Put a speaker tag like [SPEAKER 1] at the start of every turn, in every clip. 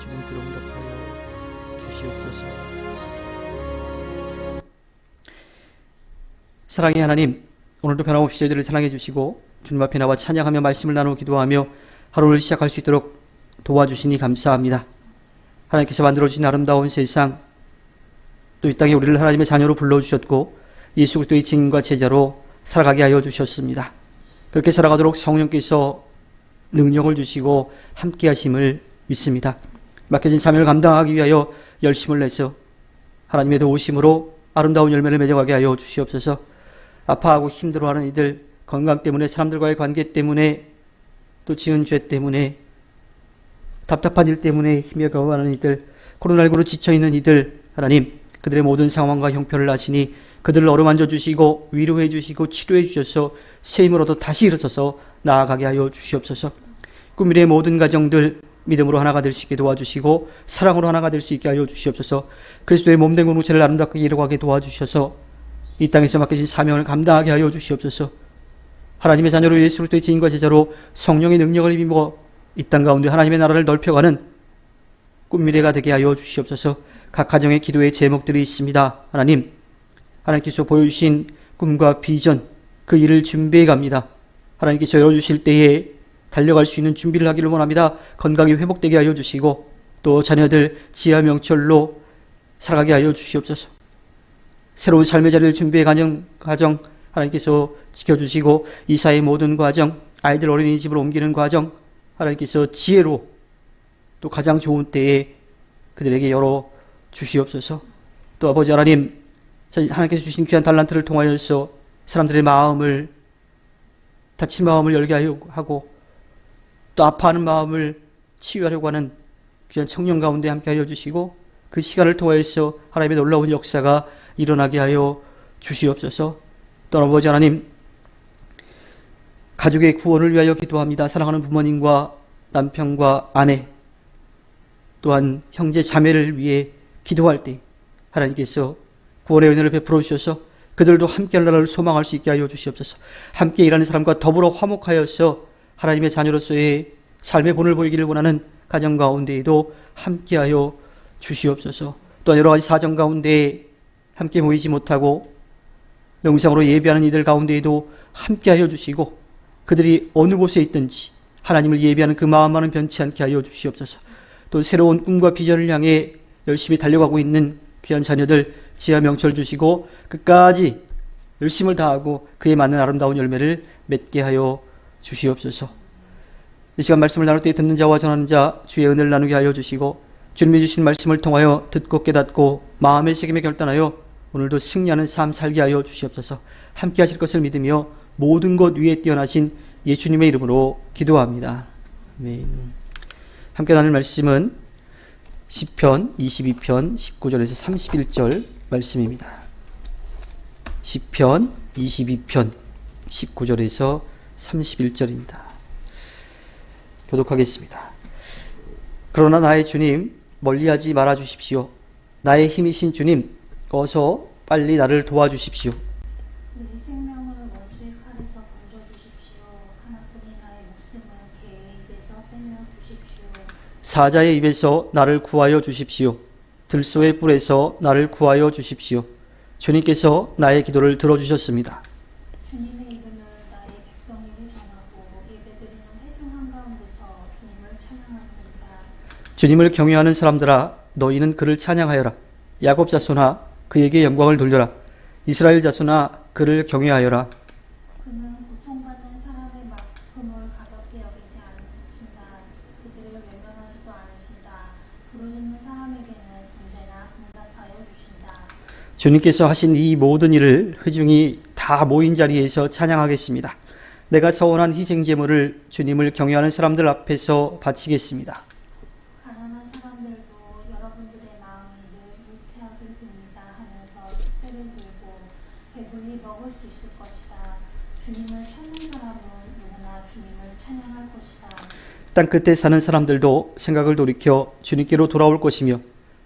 [SPEAKER 1] 여쭈은 기도 응답하여 주시옵소서. 사랑의 하나님, 오늘도 변함없이 저희들을 사랑해 주시고 주님 앞에 나와 찬양하며 말씀을 나누고 기도하며 하루를 시작할 수 있도록 도와주시니 감사합니다. 하나님께서 만들어주신 아름다운 세상, 또 이 땅에 우리를 하나님의 자녀로 불러주셨고 예수 그리스도의 증인과 제자로 살아가게 하여 주셨습니다. 그렇게 살아가도록 성령께서 능력을 주시고 함께 하심을 믿습니다. 맡겨진 사명을 감당하기 위하여 열심을 내서 하나님의 도우심으로 아름다운 열매를 맺어가게 하여 주시옵소서. 아파하고 힘들어하는 이들, 건강 때문에, 사람들과의 관계 때문에, 또 지은 죄 때문에, 답답한 일 때문에 힘겨워하는 이들, 코로나19로 지쳐있는 이들, 하나님 그들의 모든 상황과 형편을 아시니 그들을 어루만져 주시고 위로해 주시고 치료해 주셔서 새 힘을 얻어 다시 일어서서 나아가게 하여 주시옵소서. 꿈미래의 모든 가정들 믿음으로 하나가 될 수 있게 도와주시고 사랑으로 하나가 될 수 있게 하여 주시옵소서. 그리스도의 몸된 공동체를 아름답게 이루어가게 도와주셔서 이 땅에서 맡겨진 사명을 감당하게 하여 주시옵소서. 하나님의 자녀로 예수 그리스도의 증인과 제자로 성령의 능력을 힘입어 이 땅 가운데 하나님의 나라를 넓혀가는 꿈미래가 되게 하여 주시옵소서. 각 가정의 기도의 제목들이 있습니다. 하나님께서 보여주신 꿈과 비전, 그 일을 준비해 갑니다. 하나님께서 열어주실 때에 달려갈 수 있는 준비를 하기를 원합니다. 건강이 회복되게 하여 주시고 또 자녀들 지하 명철로 살아가게 하여 주시옵소서. 새로운 삶의 자리를 준비해 가정 하나님께서 지켜주시고 이사의 모든 과정, 아이들 어린이집으로 옮기는 과정 하나님께서 지혜로 또 가장 좋은 때에 그들에게 열어 주시옵소서. 또 아버지 하나님, 하나님께서 주신 귀한 달란트를 통하여서 사람들의 마음을, 다친 마음을 열게 하고 또 아파하는 마음을 치유하려고 하는 귀한 청년 가운데 함께 하여 주시고 그 시간을 통하여서 하나님의 놀라운 역사가 일어나게 하여 주시옵소서. 또 아버지 하나님, 가족의 구원을 위하여 기도합니다. 사랑하는 부모님과 남편과 아내 또한 형제 자매를 위해 기도할 때 하나님께서 구원의 은혜를 베풀어 주셔서 그들도 함께할 나라를 소망할 수 있게 하여 주시옵소서. 함께 일하는 사람과 더불어 화목하여서 하나님의 자녀로서의 삶의 본을 보이기를 원하는 가정 가운데에도 함께하여 주시옵소서. 또한 여러 가지 사정 가운데 함께 모이지 못하고 명상으로 예배하는 이들 가운데에도 함께하여 주시고 그들이 어느 곳에 있든지 하나님을 예배하는 그 마음만은 변치 않게 하여 주시옵소서. 또 새로운 꿈과 비전을 향해 열심히 달려가고 있는 귀한 자녀들 지하 명철 주시고 끝까지 열심을 다하고 그에 맞는 아름다운 열매를 맺게 하여 주시옵소서. 이 시간 말씀을 나눌 때 듣는 자와 전하는 자 주의 은혜를 나누게 하여 주시고 주님이 주신 말씀을 통하여 듣고 깨닫고 마음의 책임에 결단하여 오늘도 승리하는 삶 살게 하여 주시옵소서. 함께 하실 것을 믿으며 모든 것 위에 뛰어나신 예수님의 이름으로 기도합니다. 아멘. 함께 나눌 말씀은 시편 22편 19절에서 31절 말씀입니다. 시편 22편 19절에서 31절입니다. 교독하겠습니다. 그러나 나의 주님 멀리하지 말아 주십시오. 나의 힘이신 주님 어서 빨리 나를 도와주십시오.
[SPEAKER 2] 내 생명을 원수의 칼에서 건져주십시오. 하나뿐인 나의 목숨을 개의 입에서 빼내주십시오.
[SPEAKER 1] 사자의 입에서 나를 구하여 주십시오. 들소의 뿔에서 나를 구하여 주십시오. 주님께서 나의 기도를 들어주셨습니다.
[SPEAKER 2] 주님의 이름을 나의 백성에게 전하고 예배드리는 회중 한가운데서 주님을 찬양합니다.
[SPEAKER 1] 주님을 경외하는 사람들아 너희는 그를 찬양하여라. 야곱 자손아 그에게 영광을 돌려라. 이스라엘 자손아 그를 경외하여라.
[SPEAKER 2] 그는 고통받은 사람의 마음을 가볍게 여기지 않으신다. 그들을 외면하지도 않으신다. 부르짖는 사람에게는 언제나 응답하여 주신다.
[SPEAKER 1] 주님께서 하신 이 모든 일을 회중이 다 모인 자리에서 찬양하겠습니다. 내가 서원한 희생제물을 주님을 경외하는 사람들 앞에서 바치겠습니다.
[SPEAKER 2] 가난한 사람들도 여러분들의 마음이 늘 유쾌하게 듭니다 하면서 숫대를 들고 배불리 먹을 수 있을 것이다. 주님을 찾는 사람은 누구나 주님을 찬양할 것이다.
[SPEAKER 1] 땅 끝에 사는 사람들도 생각을 돌이켜 주님께로 돌아올 것이며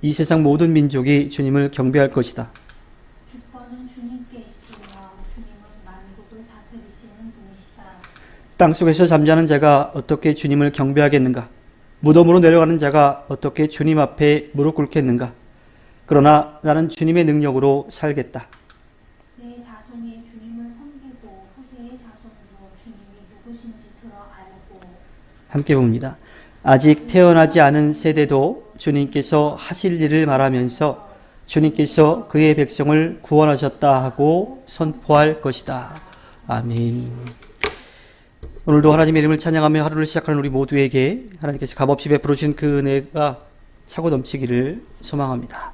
[SPEAKER 1] 이 세상 모든 민족이 주님을 경배할 것이다.
[SPEAKER 2] 주권은 주님께 있으며 주님은 만국을 다스리시는 분이시다.
[SPEAKER 1] 땅속에서 잠자는 자가 어떻게 주님을 경배하겠는가? 무덤으로 내려가는 자가 어떻게 주님 앞에 무릎 꿇겠는가? 그러나 나는 주님의 능력으로 살겠다.
[SPEAKER 2] 내 자손이 주님을 섬기고 후세의 자손도 주님이 누구신지 들어 알고.
[SPEAKER 1] 함께 봅니다. 아직 태어나지 않은 세대도 주님께서 하실 일을 말하면서 주님께서 그의 백성을 구원하셨다 하고 선포할 것이다. 아멘. 오늘도 하나님의 이름을 찬양하며 하루를 시작하는 우리 모두에게 하나님께서 값없이 베풀어 주신 그 은혜가 차고 넘치기를 소망합니다.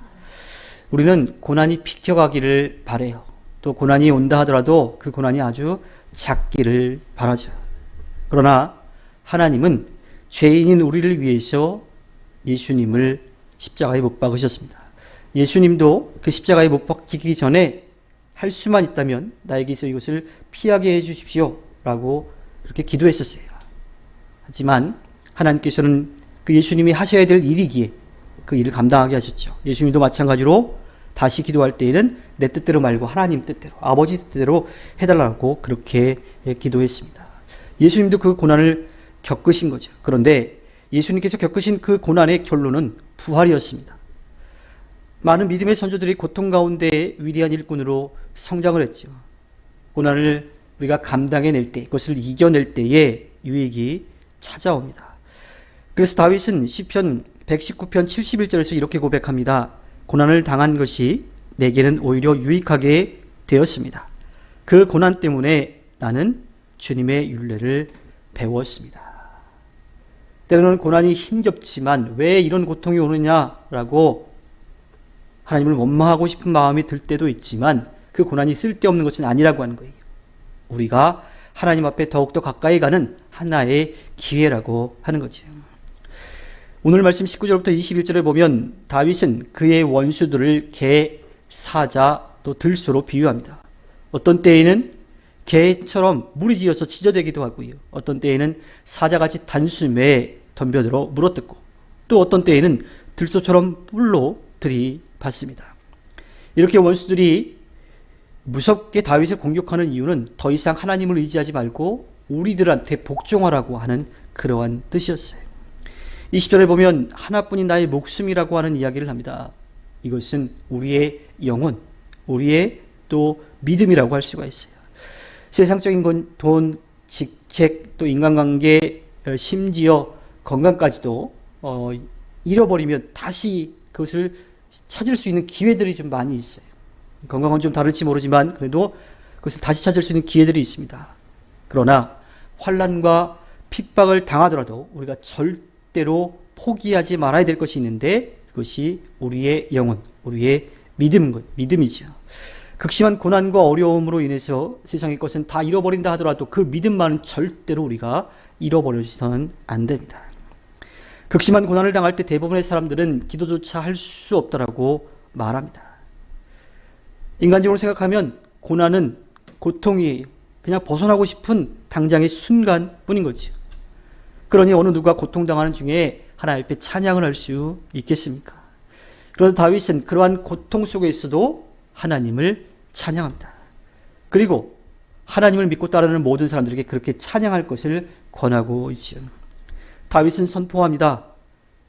[SPEAKER 1] 우리는 고난이 비켜가기를 바라요. 또 고난이 온다 하더라도 그 고난이 아주 작기를 바라죠. 그러나 하나님은 죄인인 우리를 위해서 예수님을 십자가에 못 박으셨습니다. 예수님도 그 십자가에 못 박히기 전에 할 수만 있다면 나에게서 이것을 피하게 해주십시오 라고 그렇게 기도했었어요. 하지만 하나님께서는 그 예수님이 하셔야 될 일이기에 그 일을 감당하게 하셨죠. 예수님도 마찬가지로 다시 기도할 때에는 내 뜻대로 말고 하나님 뜻대로, 아버지 뜻대로 해달라고 그렇게 기도했습니다. 예수님도 그 고난을 겪으신 거죠. 그런데 예수님께서 겪으신 그 고난의 결론은 부활이었습니다. 많은 믿음의 선조들이 고통 가운데 위대한 일꾼으로 성장을 했죠. 고난을 우리가 감당해낼 때, 그것을 이겨낼 때에 유익이 찾아옵니다. 그래서 다윗은 시편 119편 71절에서 이렇게 고백합니다. 고난을 당한 것이 내게는 오히려 유익하게 되었습니다. 그 고난 때문에 나는 주님의 율례를 배웠습니다. 때로는 고난이 힘겹지만 왜 이런 고통이 오느냐라고 하나님을 원망하고 싶은 마음이 들 때도 있지만 그 고난이 쓸데없는 것은 아니라고 하는 거예요. 우리가 하나님 앞에 더욱더 가까이 가는 하나의 기회라고 하는 거죠. 오늘 말씀 19절부터 21절에 보면 다윗은 그의 원수들을 개, 사자, 또 들소로 비유합니다. 어떤 때에는 개처럼 무리지어서 지저대기도 하고요. 어떤 때에는 사자같이 단숨에 덤벼들어 물어뜯고 또 어떤 때에는 들소처럼 뿔로 들이받습니다. 이렇게 원수들이 무섭게 다윗을 공격하는 이유는 더 이상 하나님을 의지하지 말고 우리들한테 복종하라고 하는 그러한 뜻이었어요. 20절에 보면 하나뿐인 나의 목숨이라고 하는 이야기를 합니다. 이것은 우리의 영혼, 우리의 또 믿음이라고 할 수가 있어요. 세상적인 건 돈, 직책, 또 인간관계, 심지어 건강까지도 잃어버리면 다시 그것을 찾을 수 있는 기회들이 좀 많이 있어요. 건강은 좀 다를지 모르지만 그래도 그것을 다시 찾을 수 있는 기회들이 있습니다. 그러나 환난과 핍박을 당하더라도 우리가 절대로 포기하지 말아야 될 것이 있는데 그것이 우리의 영혼, 우리의 믿음이죠. 극심한 고난과 어려움으로 인해서 세상의 것은 다 잃어버린다 하더라도 그 믿음만은 절대로 우리가 잃어버려서는 안 됩니다. 극심한 고난을 당할 때 대부분의 사람들은 기도조차 할 수 없다라고 말합니다. 인간적으로 생각하면 고난은 고통이 그냥 벗어나고 싶은 당장의 순간뿐인 거죠. 그러니 어느 누가 고통당하는 중에 하나님 앞에 찬양을 할 수 있겠습니까? 그런데 다윗은 그러한 고통 속에서도 하나님을 찬양합니다. 그리고 하나님을 믿고 따르는 모든 사람들에게 그렇게 찬양할 것을 권하고 있죠. 다윗은 선포합니다.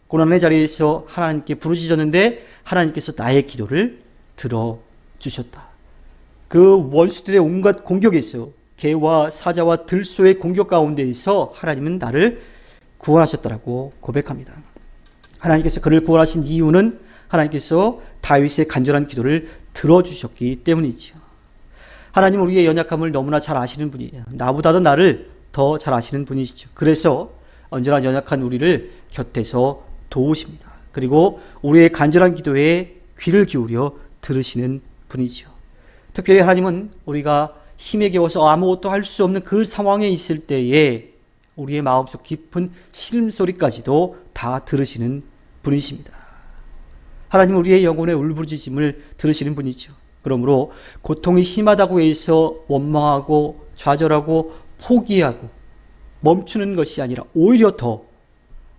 [SPEAKER 1] 고난의 자리에서 하나님께 부르짖었는데 하나님께서 나의 기도를 들어주셨다. 그 원수들의 온갖 공격에서 개와 사자와 들소의 공격 가운데에서 하나님은 나를 구원하셨다라고 고백합니다. 하나님께서 그를 구원하신 이유는 하나님께서 다윗의 간절한 기도를 들어주셨기 때문이죠. 하나님은 우리의 연약함을 너무나 잘 아시는 분이에요. 나보다도 나를 더 잘 아시는 분이시죠. 그래서 언제나 연약한 우리를 곁에서 도우십니다. 그리고 우리의 간절한 기도에 귀를 기울여 들으시는 분이죠. 특별히 하나님은 우리가 힘에 겨워서 아무것도 할 수 없는 그 상황에 있을 때에 우리의 마음속 깊은 신음소리까지도 다 들으시는 분이십니다. 하나님은 우리의 영혼의 울부짖음을 들으시는 분이죠. 그러므로 고통이 심하다고 해서 원망하고 좌절하고 포기하고 멈추는 것이 아니라 오히려 더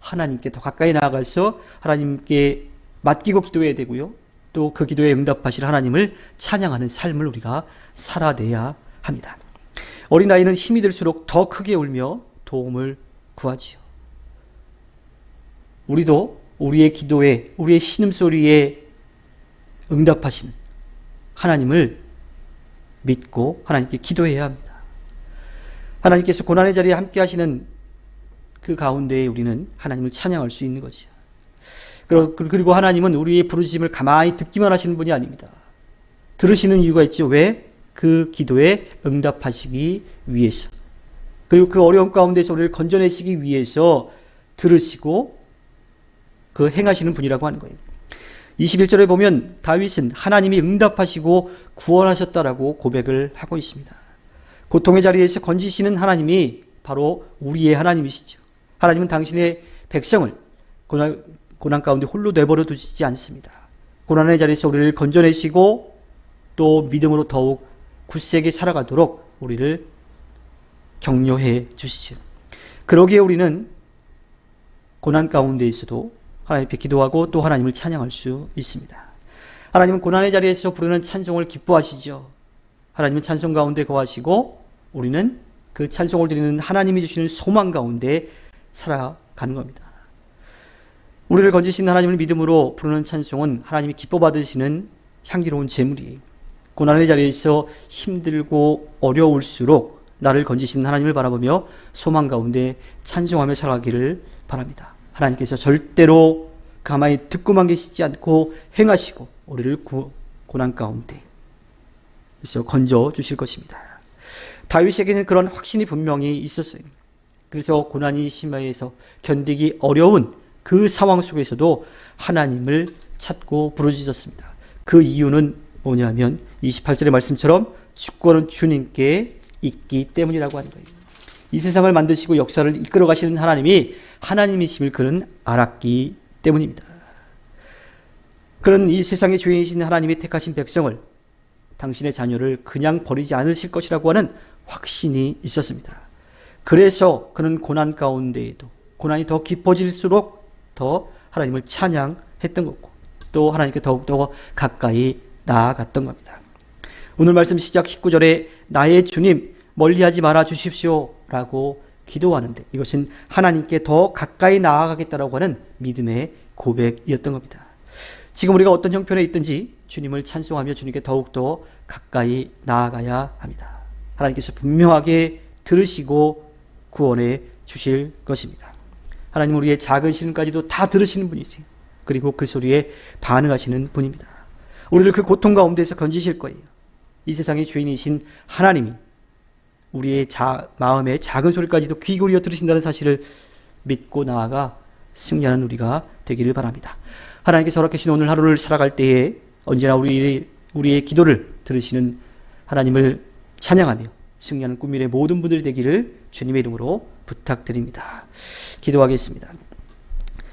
[SPEAKER 1] 하나님께 더 가까이 나아가서 하나님께 맡기고 기도해야 되고요. 또 그 기도에 응답하실 하나님을 찬양하는 삶을 우리가 살아내야 합니다. 어린아이는 힘이 들수록 더 크게 울며 도움을 구하지요. 우리도 우리의 기도에, 우리의 신음소리에 응답하시는 하나님을 믿고 하나님께 기도해야 합니다. 하나님께서 고난의 자리에 함께 하시는 그 가운데에 우리는 하나님을 찬양할 수 있는 거죠. 그리고 하나님은 우리의 부르짖음을 가만히 듣기만 하시는 분이 아닙니다. 들으시는 이유가 있죠. 왜? 그 기도에 응답하시기 위해서. 그리고 그 어려움 가운데서 우리를 건져내시기 위해서 들으시고 그 행하시는 분이라고 하는 거예요. 21절에 보면 다윗은 하나님이 응답하시고 구원하셨다라고 고백을 하고 있습니다. 고통의 자리에서 건지시는 하나님이 바로 우리의 하나님이시죠. 하나님은 당신의 백성을 고난 가운데 홀로 내버려 두시지 않습니다. 고난의 자리에서 우리를 건져내시고 또 믿음으로 더욱 굳세게 살아가도록 우리를 격려해 주시죠. 그러기에 우리는 고난 가운데에서도 하나님께 기도하고 또 하나님을 찬양할 수 있습니다. 하나님은 고난의 자리에서 부르는 찬송을 기뻐하시죠. 하나님은 찬송 가운데 거하시고 우리는 그 찬송을 드리는 하나님이 주시는 소망 가운데 살아가는 겁니다. 우리를 건지신 하나님을 믿음으로 부르는 찬송은 하나님이 기뻐 받으시는 향기로운 제물이에요. 고난의 자리에서 힘들고 어려울수록 나를 건지신 하나님을 바라보며 소망 가운데 찬송하며 살아가기를 바랍니다. 하나님께서 절대로 가만히 듣고만 계시지 않고 행하시고 우리를 고난 가운데 그래서 건져 주실 것입니다. 다윗에게는 그런 확신이 분명히 있었어요. 그래서 고난이 심해서 견디기 어려운 그 상황 속에서도 하나님을 찾고 부르짖었습니다. 그 이유는 뭐냐면 28절의 말씀처럼 주권은 주님께 있기 때문이라고 하는 거예요. 이 세상을 만드시고 역사를 이끌어 가시는 하나님이 하나님이심을 그는 알았기 때문입니다. 그는 이 세상의 주인이신 하나님이 택하신 백성을 당신의 자녀를 그냥 버리지 않으실 것이라고 하는 확신이 있었습니다. 그래서 그는 고난 가운데에도 고난이 더 깊어질수록 더 하나님을 찬양했던 거고 또 하나님께 더욱더 가까이 나아갔던 겁니다. 오늘 말씀 시작 19절에 나의 주님 멀리하지 말아 주십시오 라고 기도하는데 이것은 하나님께 더 가까이 나아가겠다라고 하는 믿음의 고백이었던 겁니다. 지금 우리가 어떤 형편에 있든지 주님을 찬송하며 주님께 더욱더 가까이 나아가야 합니다. 하나님께서 분명하게 들으시고 구원해 주실 것입니다. 하나님은 우리의 작은 시름까지도 다 들으시는 분이세요. 그리고 그 소리에 반응하시는 분입니다. 우리를 그 고통 가운데서 건지실 거예요. 이 세상의 주인이신 하나님이 우리의 마음의 작은 소리까지도 귀 기울여 들으신다는 사실을 믿고 나아가 승리하는 우리가 되기를 바랍니다. 하나님께서 허락하신 오늘 하루를 살아갈 때에 언제나 우리의 기도를 들으시는 하나님을 찬양하며 승리하는 꿈미래 모든 분들이 되기를 주님의 이름으로 부탁드립니다. 기도하겠습니다.